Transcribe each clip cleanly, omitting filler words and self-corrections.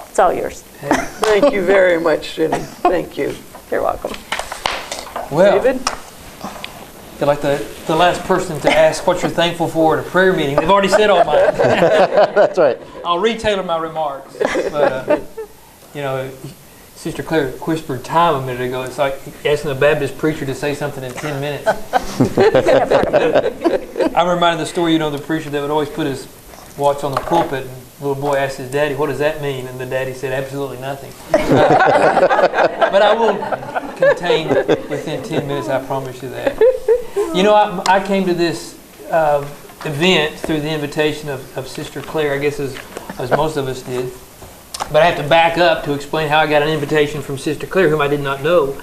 It's all yours. Thank you very much, Jenny. Thank you. You're welcome. Well, David? I feel like the last person to ask what you're thankful for at a prayer meeting. They've already said all mine. That's right. I'll retailer my remarks. But, Sister Claire whispered time a minute ago. It's like asking a Baptist preacher to say something in 10 minutes. I'm reminded of the story, the preacher that would always put his watch on the pulpit, and the little boy asked his daddy, "What does that mean?" And the daddy said, "Absolutely nothing." But I will contain within 10 minutes, I promise you that. I came to this event through the invitation of Sister Claire, I guess as most of us did. But I have to back up to explain how I got an invitation from Sister Claire, whom I did not know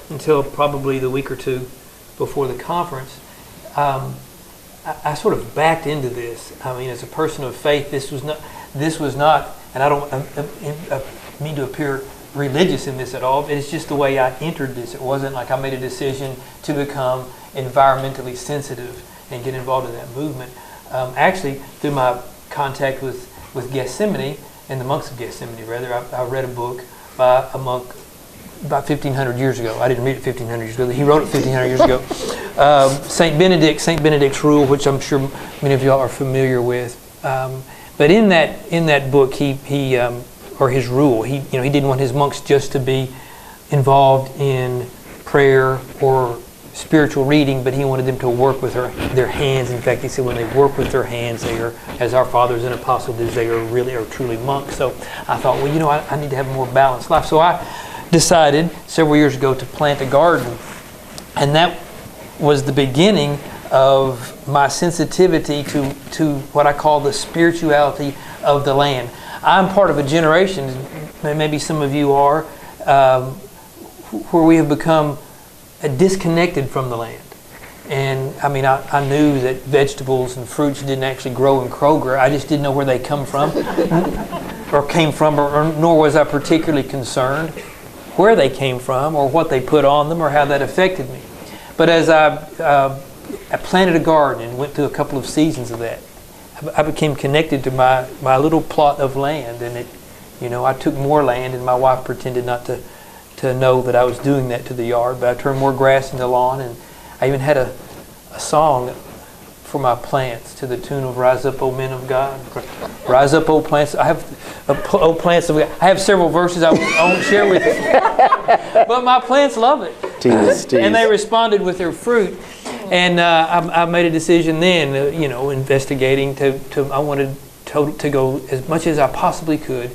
until probably the week or two before the conference. I sort of backed into this. I mean, as a person of faith, this was not, and I don't mean to appear religious in this at all. It's just the way I entered this. It wasn't like I made a decision to become environmentally sensitive and get involved in that movement. Actually, through my contact with Gethsemane, and the monks of Gethsemane, rather, I read a book by a monk about 1,500 years ago. I didn't read it 1,500 years ago. He wrote it 1,500 years ago. Saint Benedict's Rule, which I'm sure many of y'all are familiar with. But in that book, his rule, he didn't want his monks just to be involved in prayer or spiritual reading, but he wanted them to work with their hands. In fact, he said when they work with their hands, they are, as our fathers and apostles did, they are truly monks. So I thought, I need to have a more balanced life. So I decided several years ago to plant a garden, and that was the beginning of my sensitivity to what I call the spirituality of the land. I'm part of a generation, maybe some of you are, where we have become disconnected from the land. And I mean, I knew that vegetables and fruits didn't actually grow in Kroger. I just didn't know where they come from, or came from, or nor was I particularly concerned where they came from, or what they put on them, or how that affected me. But as I planted a garden and went through a couple of seasons of that, I became connected to my little plot of land, and I took more land, and my wife pretended not to know that I was doing that to the yard, but I turned more grass in the lawn, and I even had a song for my plants to the tune of "Rise Up, O Men of God." Rise up, O plants. I have O plants of God. I have several verses I won't share with you, but my plants love it. Tease. And they responded with their fruit, and I made a decision then, investigating I wanted to go as much as I possibly could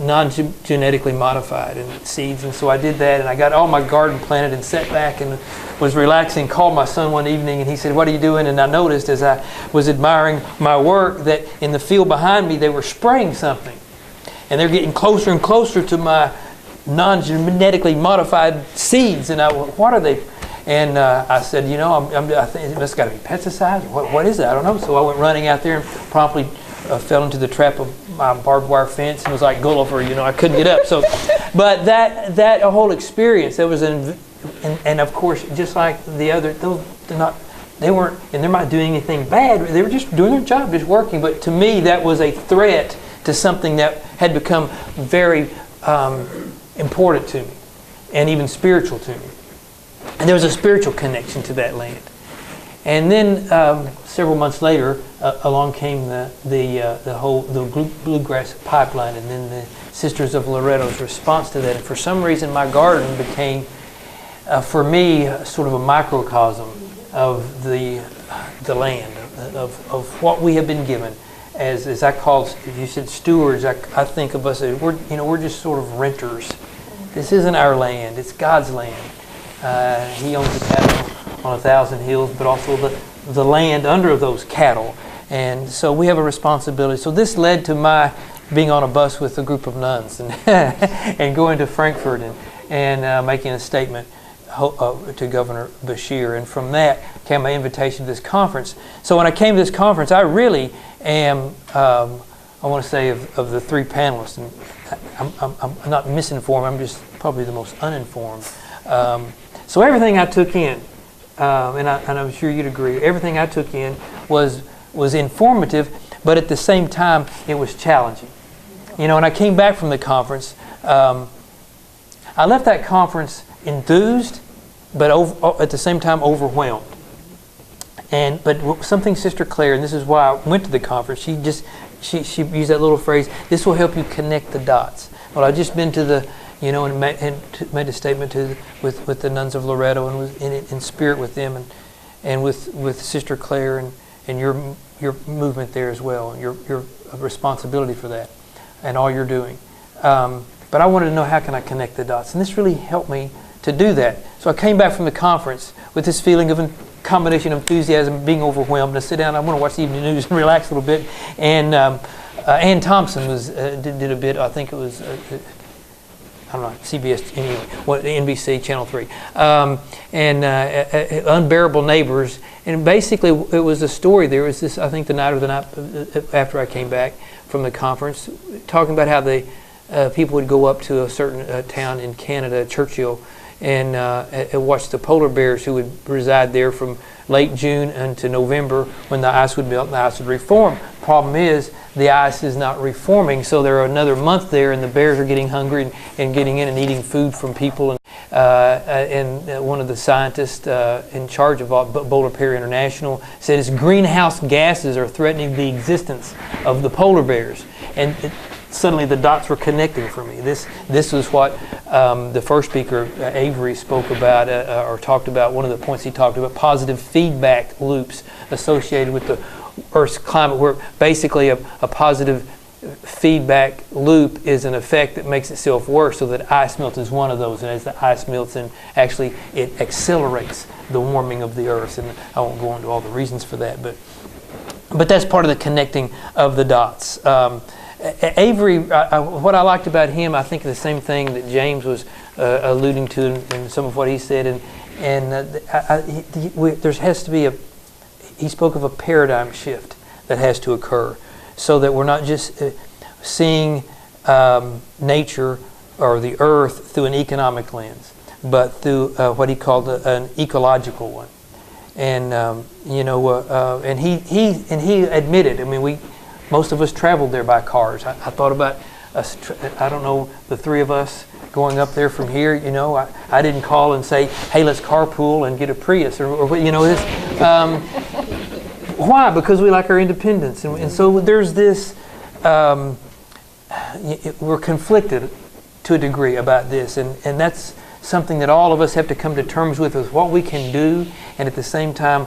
non-genetically modified and seeds, and so I did that, and I got all my garden planted and sat back and was relaxing. Called my son one evening, and he said, "What are you doing?" And I noticed as I was admiring my work that in the field behind me they were spraying something, and they're getting closer and closer to my non-genetically modified seeds. And I went, "What are they?" And I said, I think it's got to be pesticides. What is it? I don't know. So I went running out there and promptly fell into the trap of my barbed wire fence and was like Gulliver, I couldn't get up. So, but that whole experience, that was and of course, just like the other, they weren't, and they're not doing anything bad. They were just doing their job, just working. But to me, that was a threat to something that had become very important to me, and even spiritual to me. And there was a spiritual connection to that land. And then several months later, along came the bluegrass pipeline, and then the Sisters of Loretto's response to that. And for some reason, my garden became, for me, sort of a microcosm of the land, of what we have been given. As I call, you said stewards, I think of us as we're just sort of renters. This isn't our land; it's God's land. He owns the cattle on 1,000 hills, but also the land under those cattle. And so we have a responsibility. So this led to my being on a bus with a group of nuns and and going to Frankfurt and making a statement to Governor Bashir. And from that came my invitation to this conference. So when I came to this conference, I really am, I want to say of the three panelists, and I'm not misinformed, I'm just probably the most uninformed. So everything I took in, and I'm sure you'd agree, everything I took in was informative, but at the same time, it was challenging. You know, and I came back from the conference. I left that conference enthused, but at the same time overwhelmed. But something Sister Claire, and this is why I went to the conference, she used that little phrase, this will help you connect the dots. Well, I've just been to the, you know, and made a statement with the nuns of Loretto, and was in spirit with them, and with Sister Claire, and your movement there as well, and your responsibility for that, and all you're doing. But I wanted to know, how can I connect the dots? And this really helped me to do that. So I came back from the conference with this feeling of a combination of enthusiasm, being overwhelmed. And I sit down, I want to watch the evening news and relax a little bit. And Ann Thompson did a bit, I think it was, I don't know, CBS, anyway, NBC, Channel 3. Unbearable Neighbors. And basically, it was a story. There was this, I think the night after I came back from the conference, talking about how people would go up to a certain town in Canada, Churchill, and watch the polar bears who would reside there from late June into November, when the ice would melt and the ice would reform. Problem is, the ice is not reforming, so they're another month there, and the bears are getting hungry and getting in and eating food from people. And one of the scientists in charge of Polar Bear International said his greenhouse gases are threatening the existence of the polar bears. And suddenly the dots were connecting for me. This was what the first speaker, Avery, spoke about, or talked about. One of the points he talked about, positive feedback loops associated with the Earth's climate, where basically a positive feedback loop is an effect that makes itself worse, so that ice melt is one of those. And as the ice melts, and actually it accelerates the warming of the Earth. And I won't go into all the reasons for that, but that's part of the connecting of the dots. Avery, what I liked about him, I think the same thing that James was alluding to in some of what he said, there has to be he spoke of a paradigm shift that has to occur, so that we're not just seeing nature or the earth through an economic lens, but through what he called an ecological one. And and he admitted, I mean, most of us traveled there by cars. I thought about us, I don't know, the three of us going up there from here. You know, I didn't call and say, hey, let's carpool and get a Prius, or you know, this. Why? Because we like our independence. And so there's this, we're conflicted to a degree about this. And that's something that all of us have to come to terms with what we can do, and at the same time,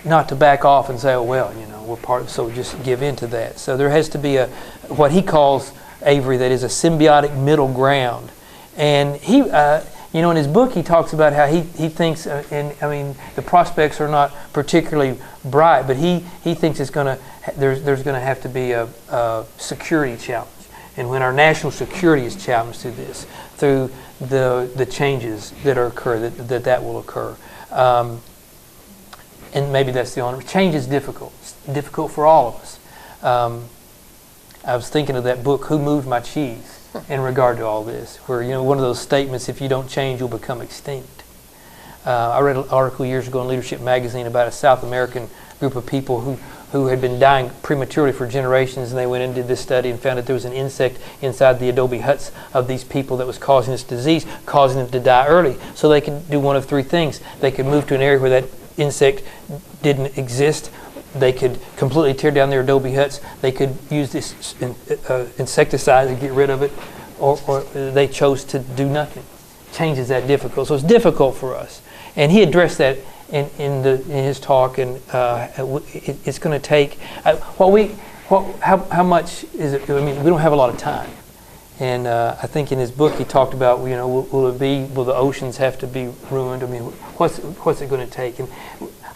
not to back off and say, oh, well, you know, we're part of, so just give in to that. So there has to be what he calls, Avery, that is a symbiotic middle ground. And he, in his book, he talks about how he thinks, the prospects are not particularly bright, but he thinks there's going to have to be a security challenge. And when our national security is challenged through this, through the changes that occur, that will occur. And maybe that's the only change is difficult. It's difficult for all of us. I was thinking of that book, Who Moved My Cheese, in regard to all this, where, one of those statements, if you don't change, you'll become extinct. I read an article years ago in Leadership Magazine about a South American group of people who had been dying prematurely for generations, and they went and did this study and found that there was an insect inside the adobe huts of these people that was causing this disease, causing them to die early. So they could do one of three things. They could move to an area where that insect didn't exist. They could completely tear down their adobe huts. They could use this insecticide to get rid of it, or they chose to do nothing. Change is that difficult. So it's difficult for us. And he addressed that in his talk, and it's going to take. How much is it? I mean, we don't have a lot of time. And I think in his book he talked about, will the oceans have to be ruined? I mean, what's it going to take? And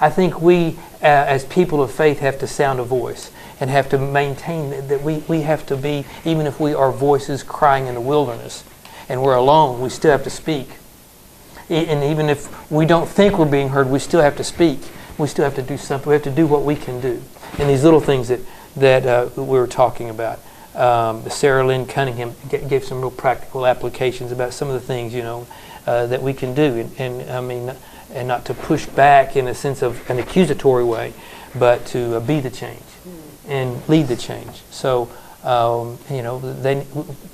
I think we, as people of faith, have to sound a voice and have to maintain that we have to be, even if we are voices crying in the wilderness and we're alone, we still have to speak. And even if we don't think we're being heard, we still have to speak. We still have to do something. We have to do what we can do. And these little things that we were talking about. Sarah Lynn Cunningham gave some real practical applications about some of the things, that we can do. And not to push back in a sense of an accusatory way, but to be the change and lead the change. So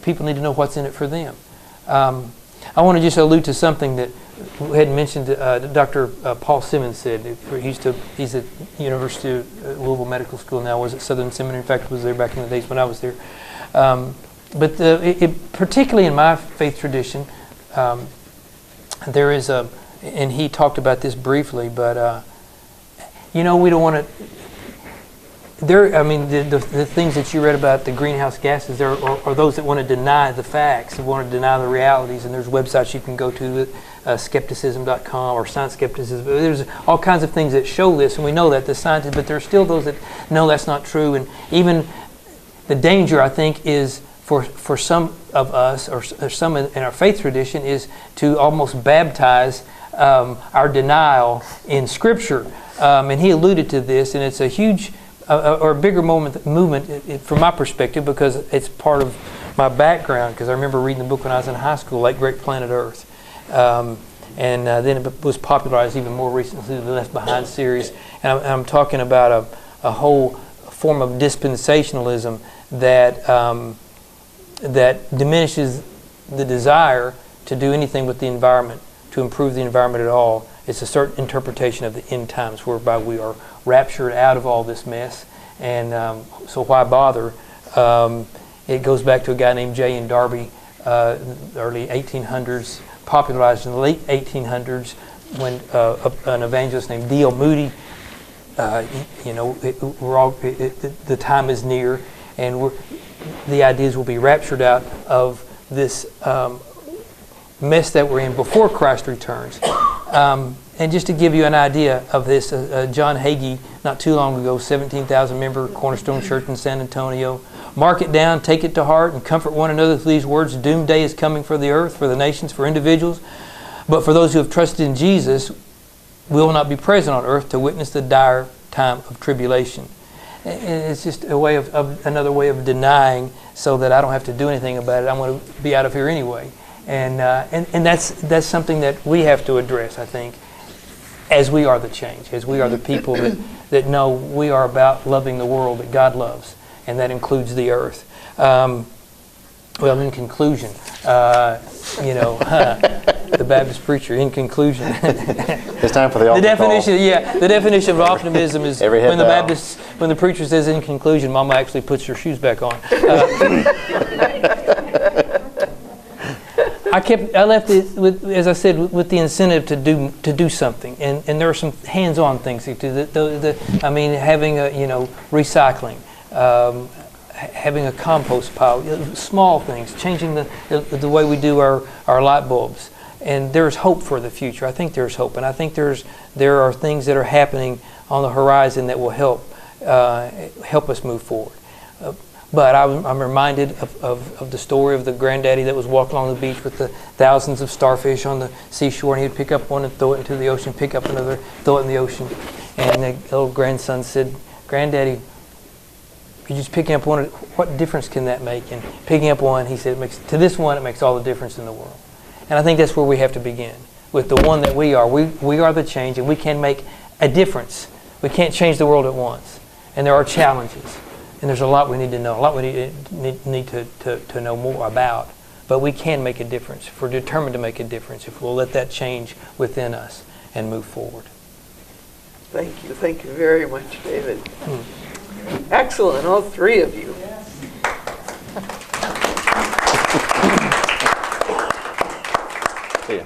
People need to know what's in it for them. I want to just allude to something that we had mentioned. Dr. Paul Simmons said he's at University of Louisville Medical School now. Was at Southern Seminary. In fact, was there back in the days when I was there. But particularly in my faith tradition, there is and he talked about this briefly, but we don't want to. The things that you read about the greenhouse gases are those that want to deny the facts, that want to deny the realities, and there's websites you can go to, skepticism.com or science skepticism. There's all kinds of things that show this, and we know that, the scientists, but there are still those that know that's not true. And even the danger, I think, is for some of us, or some in our faith tradition, is to almost baptize our denial in Scripture. And he alluded to this, and it's a huge or a bigger movement from my perspective, because it's part of my background, because I remember reading the book when I was in high school, Like Great Planet Earth. And then it was popularized even more recently, the Left Behind series. And I'm talking about a whole form of dispensationalism that diminishes the desire to do anything with the environment, to improve the environment at all. It's a certain interpretation of the end times, whereby we are raptured out of all this mess. And so why bother? It goes back to a guy named J. N. Darby, early 1800s, popularized in the late 1800s, when an evangelist named D.L. Moody, the time is near, and the ideas will be raptured out of this mess that we're in before Christ returns. And just to give you an idea of this, John Hagee, not too long ago, 17,000 member Cornerstone Church in San Antonio. Mark it down, take it to heart, and comfort one another with these words. Doomsday is coming for the earth, for the nations, for individuals. But for those who have trusted in Jesus, we will not be present on earth to witness the dire time of tribulation. And it's just a way of another way of denying, so that I don't have to do anything about it. I'm going to be out of here anyway. And that's something that we have to address, I think, as we are the change, as we are the people that know we are about loving the world that God loves, and that includes the earth. Well, in conclusion, the Baptist preacher, in conclusion. It's time for the altar call. The definition of optimism is when the preacher says in conclusion, Mama actually puts her shoes back on. I left it with, as I said, with the incentive to do something, and there are some hands-on things to do. Having recycling, having a compost pile, small things, changing the way we do our light bulbs, and there's hope for the future. I think there's hope, and I think there are things that are happening on the horizon that will help us move forward. But I'm reminded of the story of the granddaddy that was walking along the beach with the thousands of starfish on the seashore, and he'd pick up one and throw it into the ocean, pick up another, throw it in the ocean. And the little grandson said, "Granddaddy, you're just picking up one. What difference can that make?" And picking up one, he said, it makes all the difference in the world. And I think that's where we have to begin, with the one that we are. We are the change, and we can make a difference. We can't change the world at once. And there are challenges. And there's a lot we need to know, a lot we need to know more about. But we can make a difference. If we're determined to make a difference, if we'll let that change within us and move forward. Thank you. Thank you very much, David. Excellent, all three of you. See ya.